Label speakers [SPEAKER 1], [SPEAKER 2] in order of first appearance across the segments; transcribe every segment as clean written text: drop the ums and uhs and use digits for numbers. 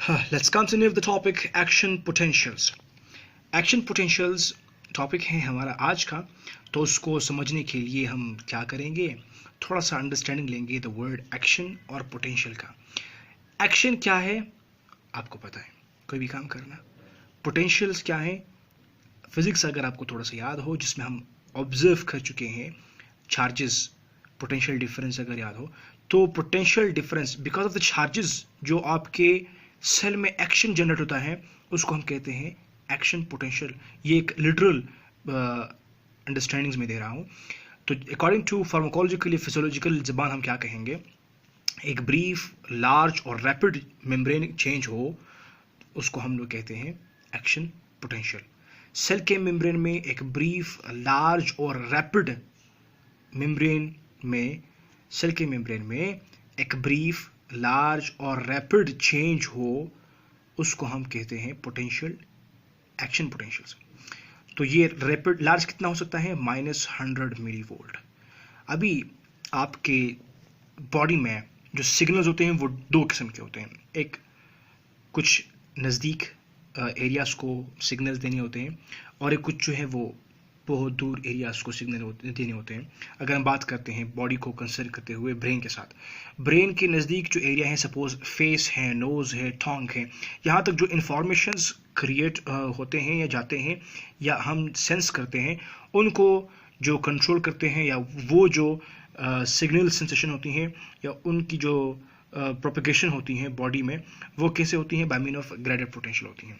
[SPEAKER 1] Let's continue with the topic action potentials. Action potentials topic है हमारा आज का, तो उसको समझने के लिए हम क्या करेंगे, थोड़ा सा अंडरस्टैंडिंग लेंगे द वर्ड एक्शन और पोटेंशियल का। एक्शन क्या है आपको पता है, कोई भी काम करना। पोटेंशियल्स क्या है, फिजिक्स अगर आपको थोड़ा सा याद हो, जिसमें हम ऑब्जर्व कर चुके हैं चार्जेस, पोटेंशियल डिफरेंस अगर याद हो, तो potential difference because of the charges जो आपके सेल में एक्शन जनरेट होता है उसको हम कहते हैं एक्शन पोटेंशियल। ये एक लिटरल अंडरस्टैंडिंग्स में दे रहा हूँ। तो अकॉर्डिंग टू फार्माकोलॉजिकली फिजियोलॉजिकल जबान हम क्या कहेंगे, एक ब्रीफ लार्ज और रैपिड मेम्ब्रेन चेंज हो उसको हम लोग कहते हैं एक्शन पोटेंशियल। सेल के मेम्ब्रेन में एक ब्रीफ लार्ज और रैपिड मेम्ब्रेन में, सेल के मेम्ब्रेन में एक ब्रीफ लार्ज और रैपिड चेंज हो उसको हम कहते हैं पोटेंशियल, एक्शन पोटेंशियल्स। तो ये रैपिड लार्ज कितना हो सकता है, -100 मिली वोल्ट। अभी आपके बॉडी में जो सिग्नल्स होते हैं वो दो किस्म के होते हैं। एक कुछ नज़दीक एरियाज को सिग्नल्स देने होते हैं और एक कुछ जो है वो बहुत दूर एरियाज को सिग्नल देने होते हैं। अगर हम बात करते हैं बॉडी को कंसिडर करते हुए ब्रेन के साथ, ब्रेन के नज़दीक जो एरिया है, सपोज फेस है, नोज़ है, टंग है, यहाँ तक जो इन्फॉर्मेशंस क्रिएट होते हैं या जाते हैं या हम सेंस करते हैं, उनको जो कंट्रोल करते हैं या वो जो सिग्नल सेंसेशन होती हैं या उनकी जो प्रोपेगेशन होती हैं बॉडी में, वो कैसे होती हैं, by mean of graded potential होती हैं।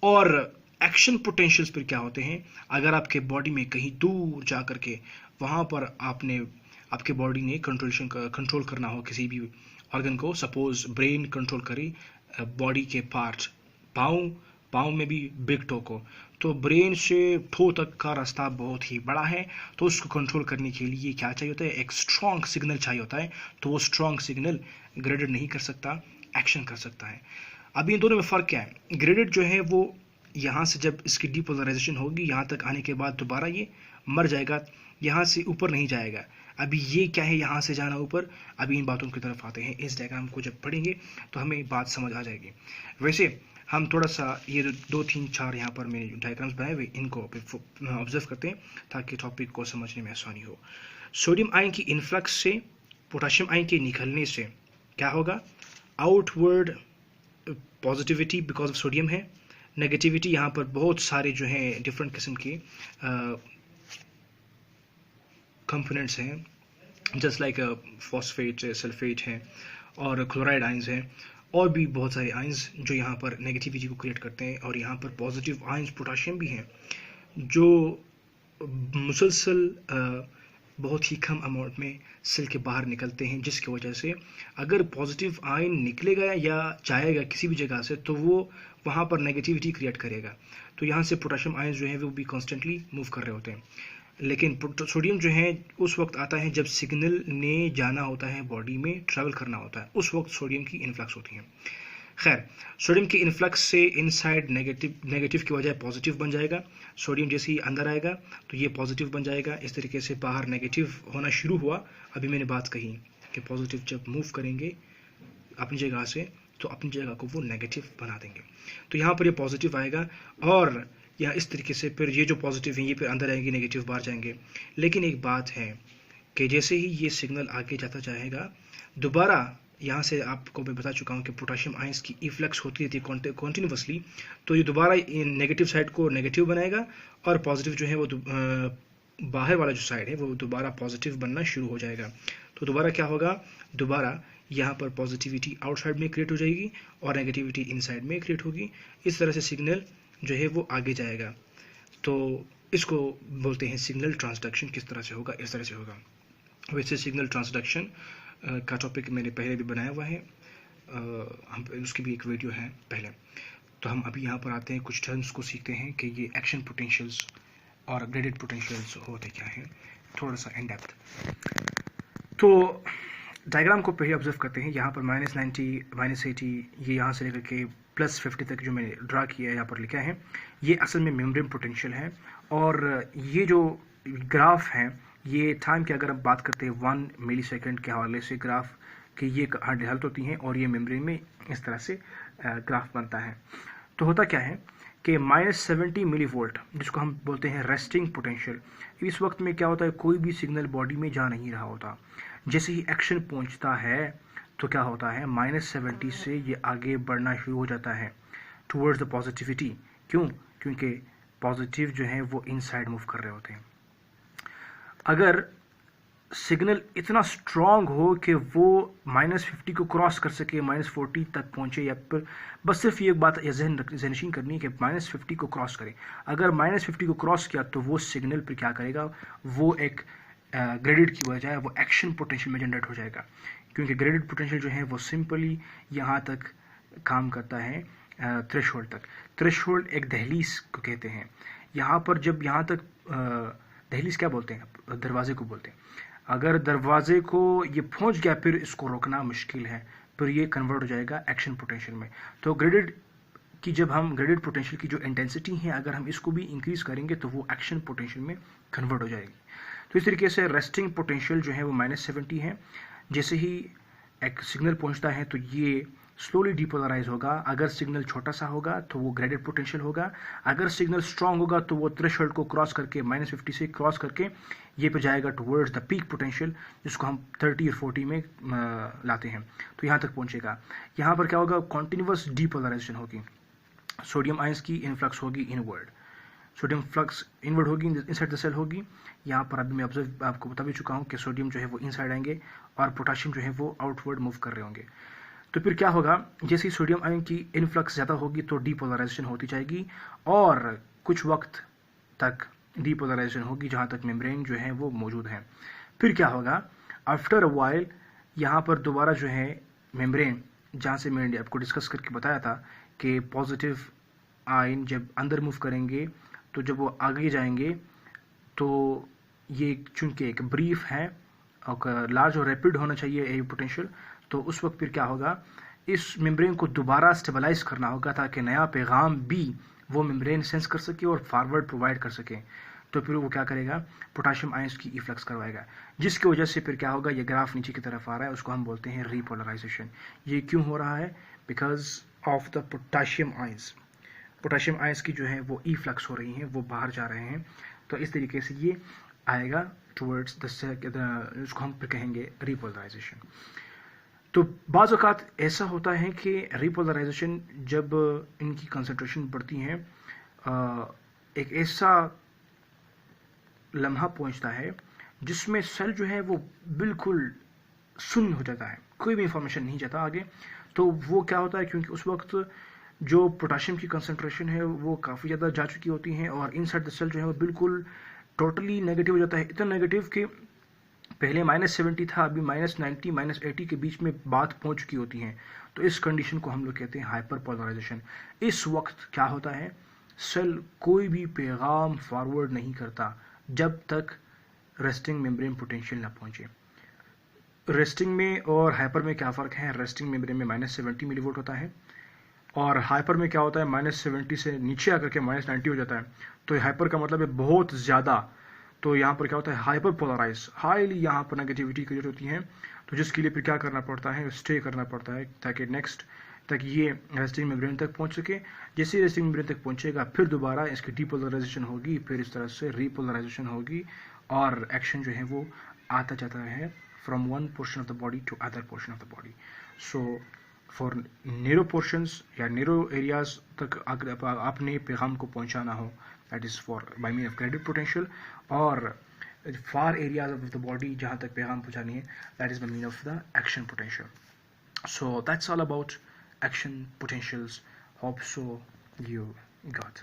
[SPEAKER 1] और एक्शन पोटेंशियल्स पर क्या होते हैं, अगर आपके बॉडी में कहीं दूर जा कर के वहाँ पर आपके बॉडी ने कंट्रोल करना हो किसी भी ऑर्गन को, सपोज ब्रेन कंट्रोल करे बॉडी के पार्ट, पाँव में भी बिग टो को, तो ब्रेन से टो तक का रास्ता बहुत ही बड़ा है, तो उसको कंट्रोल करने के लिए क्या चाहिए होता है, एक स्ट्रॉन्ग सिग्नल चाहिए होता है। तो वो स्ट्रॉन्ग सिग्नल ग्रेडेड नहीं कर सकता, एक्शन कर सकता है। अभी इन दोनों में फ़र्क क्या है, ग्रेडेड जो है वो यहाँ से जब इसकी डीपोलराइजेशन होगी, यहाँ तक आने के बाद दोबारा ये मर जाएगा, यहाँ से ऊपर नहीं जाएगा। अभी ये क्या है, यहाँ से जाना ऊपर। अभी इन बातों की तरफ आते हैं, इस डायग्राम को जब पढ़ेंगे तो हमें बात समझ आ जाएगी। वैसे हम थोड़ा सा ये 2, 3, 4 यहाँ पर मैंने डायग्राम्स बनाए हुए, इनको ऑब्जर्व करते हैं ताकि टॉपिक को समझने में आसानी हो। सोडियम आयन की इन्फ्लक्स से पोटाशियम आयन के निकलने से क्या होगा, outward positivity because of sodium है, नेगेटिविटी यहाँ पर बहुत सारे जो हैं डिफरेंट किस्म के कंपोनेंट्स हैं, जस्ट लाइक फॉस्फेट, सल्फेट है और क्लोराइड आयंस हैं, और भी बहुत सारे आयंस जो यहाँ पर नेगेटिविटी को क्रिएट करते हैं। और यहाँ पर पॉजिटिव आयंस पोटाशियम भी हैं जो मुसलसल बहुत ही कम अमाउंट में सेल के बाहर निकलते हैं, जिसकी वजह से अगर पॉजिटिव आयन निकलेगा या जाएगा किसी भी जगह से तो वो वहाँ पर नेगेटिविटी क्रिएट करेगा। तो यहाँ से पोटाशियम आयन जो है वो भी कॉन्स्टेंटली मूव कर रहे होते हैं। लेकिन सोडियम जो है उस वक्त आता है जब सिग्नल ने जाना होता है, बॉडी में ट्रैवल करना होता है, उस वक्त सोडियम की इन्फ्लक्स होती है। खैर, सोडियम की इन्फ्लक्स से इनसाइड नेगेटिव की बजाय पॉजिटिव बन जाएगा। सोडियम जैसे ही अंदर आएगा तो ये पॉजिटिव बन जाएगा। इस तरीके से बाहर नेगेटिव होना शुरू हुआ। अभी मैंने बात कही कि पॉजिटिव जब मूव करेंगे अपनी जगह से तो अपनी जगह को वो नेगेटिव बना देंगे। तो यहाँ पर ये पॉजिटिव आएगा और या इस तरीके से फिर ये जो पॉजिटिव है ये फिर अंदर आएंगे, नेगेटिव बाहर जाएंगे। लेकिन एक बात है कि जैसे ही ये सिग्नल आगे जाता जाएगा, दोबारा यहाँ से आपको मैं बता चुका हूँ कि पोटाशियम आयंस की इफ्लक्स होती रहती है कॉन्टिन्यूसली, तो ये दोबारा नेगेटिव साइड को नेगेटिव बनाएगा और पॉजिटिव जो है वो बाहर वाला जो साइड है वो दोबारा पॉजिटिव बनना शुरू हो जाएगा। तो दोबारा क्या होगा, दोबारा यहाँ पर पॉजिटिविटी आउटसाइड में क्रिएट हो जाएगी और नेगेटिविटी इनसाइड में क्रिएट होगी। इस तरह से सिग्नल जो है वो आगे जाएगा। तो इसको बोलते हैं सिग्नल ट्रांसडक्शन। किस तरह से होगा, इस तरह से होगा। वैसे सिग्नल ट्रांसडक्शन का टॉपिक मैंने पहले भी बनाया हुआ है, हम उसकी भी एक वीडियो है पहले। तो हम अभी यहाँ पर आते हैं, कुछ टर्म्स को सीखते हैं कि ये एक्शन पोटेंशियल्स और ग्रेडेड पोटेंशियल्स होते क्या हैं, थोड़ा सा इन डेप्थ। तो डायग्राम को पहले ऑब्जर्व करते हैं। यहाँ पर -90, -80, ये यहाँ से लेकर के +50 तक जो मैंने ड्रा किया है यहाँ पर लिखा है, ये असल में मेम्ब्रेन पोटेंशियल है। और ये जो ग्राफ है ये टाइम की अगर हम बात करते हैं 1 मिली सेकेंड के हवाले से ग्राफ कि ये हालत होती हैं और ये मेम्ब्रेन में इस तरह से ग्राफ बनता है। तो होता क्या है कि -70 मिली वोल्ट, जिसको हम बोलते हैं रेस्टिंग पोटेंशियल, इस वक्त में क्या होता है, कोई भी सिग्नल बॉडी में जा नहीं रहा होता। जैसे ही एक्शन पहुंचता है तो क्या होता है, -70 से ये आगे बढ़ना शुरू हो जाता है टूवर्ड्स द पॉजिटिविटी। क्यों? क्योंकि पॉजिटिव जो है वो इनसाइड मूव कर रहे होते हैं। अगर सिग्नल इतना स्ट्रांग हो कि वो -50 को क्रॉस कर सके, -40 तक पहुंचे, या फिर बस सिर्फ ये बात जहनशीन करनी है कि -50 को क्रॉस करे। अगर -50 को क्रॉस किया तो वो सिग्नल पर क्या करेगा, वो एक ग्रेडेड की बजाय वो एक्शन पोटेंशियल में जनरेट हो जाएगा। क्योंकि ग्रेडेड पोटेंशियल जो है वो सिंपली यहाँ तक काम करता है थ्रेशोल्ड तक। थ्रेशोल्ड एक दहलीज को कहते हैं। यहाँ पर जब यहाँ तक दहलीज क्या बोलते हैं, दरवाजे को बोलते हैं। अगर दरवाजे को ये पहुंच गया फिर इसको रोकना मुश्किल है, फिर ये कन्वर्ट हो जाएगा एक्शन पोटेंशियल में। तो ग्रेडेड की जब हम ग्रेडेड पोटेंशियल की जो इंटेंसिटी है अगर हम इसको भी इंक्रीज करेंगे तो वो एक्शन पोटेंशियल में कन्वर्ट हो जाएगी। तो इस तरीके से रेस्टिंग पोटेंशियल जो है वो -70 है। जैसे ही एक सिग्नल पहुंचता है तो ये स्लोली डिपोलराइज होगा। अगर सिग्नल छोटा सा होगा तो वो ग्रेडेड पोटेंशियल होगा, अगर सिग्नल स्ट्रांग होगा तो वो थ्रेशोल्ड को क्रॉस करके -50 से क्रॉस करके ये पे जाएगा टुवर्ड्स द पीक पोटेंशियल, जिसको हम 30 और 40 में लाते हैं, तो यहाँ तक पहुंचेगा। यहाँ पर क्या होगा, कॉन्टिन्यूअस डिपोलराइजेशन होगी। सोडियम आयंस की इनफ्लक्स होगी इनवर्ड, सोडियम फ्लक्स इनवर्ड होगी, इनसाइड द सेल होगी। यहाँ पर अभी मैं ऑब्जर्व आपको बता भी चुका हूँ कि सोडियम जो है वो इनसाइड आएंगे और पोटाशियम जो है वो आउटवर्ड मूव कर रहे होंगे। तो फिर क्या होगा, जैसे ही सोडियम आयन की इनफ्लक्स ज़्यादा होगी तो डीपोलराइजेशन होती जाएगी और कुछ वक्त तक डीपोलराइजेशन होगी जहाँ तक मेम्ब्रेन जो है वो मौजूद है। फिर क्या होगा, आफ्टर अ वाइल यहाँ पर दोबारा जो है मेम्ब्रेन, जहाँ से मैंने आपको डिस्कस करके बताया था कि पॉजिटिव आयन जब अंदर मूव करेंगे तो जब वो आगे जाएंगे तो ये चूंकि एक ब्रीफ है और लार्ज और रैपिड होना चाहिए ये पोटेंशियल, तो उस वक्त फिर क्या होगा, इस मेम्ब्रेन को दोबारा स्टेबलाइज करना होगा ताकि नया पैगाम भी वो मेम्ब्रेन सेंस कर सके और फॉरवर्ड प्रोवाइड कर सके। तो फिर वो क्या करेगा, पोटाशियम आयंस की इफ्लक्स करवाएगा, जिसकी वजह से फिर क्या होगा, ये ग्राफ नीचे की तरफ आ रहा है, उसको हम बोलते हैं रीपोलराइजेशन। ये क्यों हो रहा है, because of the potassium ions. Potassium ions की जो है वो इफ्लक्स हो रही हैं, वो बाहर जा रहे हैं। तो इस तरीके से ये आएगा टुवर्ड्स द, उसको हम फिर कहेंगे रीपोलराइजेशन। तो बाज़ औक़ात ऐसा होता है कि रिपोलराइजेशन जब इनकी कंसंट्रेशन बढ़ती है, एक ऐसा लम्हा पहुंचता है जिसमें सेल जो है वो बिल्कुल सुन्न हो जाता है, कोई भी इंफॉर्मेशन नहीं जाता आगे। तो वो क्या होता है, क्योंकि उस वक्त जो पोटाशियम की कंसंट्रेशन है वो काफ़ी ज़्यादा जा चुकी होती हैं और इनसाइड द सेल जो है वो बिल्कुल टोटली नेगेटिव हो जाता है। इतना नेगेटिव कि पहले -70 था, अभी -90 -80 के बीच में बात पहुंच चुकी होती है। तो इस कंडीशन को हम लोग कहते हैं हाइपर पोलराइजेशन। इस वक्त क्या होता है, सेल कोई भी पैगाम फॉरवर्ड नहीं करता जब तक रेस्टिंग मेम्ब्रेन पोटेंशियल ना पहुंचे। रेस्टिंग में और हाइपर में क्या फ़र्क है, रेस्टिंग मेम्ब्रेन में -70 मिलीवोल्ट होता है और हाइपर में क्या होता है, -70 से नीचे आकर के -90 हो जाता है। तो हाइपर का मतलब है बहुत ज़्यादा। तो यहाँ पर क्या होता है, हाइपर पोलराइज, हाईली यहाँ पर नेगेटिविटी क्रिएट होती है। तो जिसके लिए फिर क्या करना पड़ता है, स्टे करना पड़ता है ताकि नेक्स्ट तक ये रेस्टिंग मेम्ब्रेन तक पहुँच सके। जैसे रेस्टिंग मेम्ब्रेन तक पहुँचेगा फिर दोबारा इसकी डीपोलराइजेशन होगी, फिर इस तरह से रीपोलराइजेशन होगी और एक्शन जो है वो आता जाता है from one portion of the body to other portion of the body. So for narrow portions या नेरो एरियाज तक अगर आपने पैगाम को पहुंचाना हो, that is for by mean of graded potential, और far areas of the body जहां तक पैगाम पहुंचानी है, that is by mean of the action potential. So that's all about action potentials. Hope so you got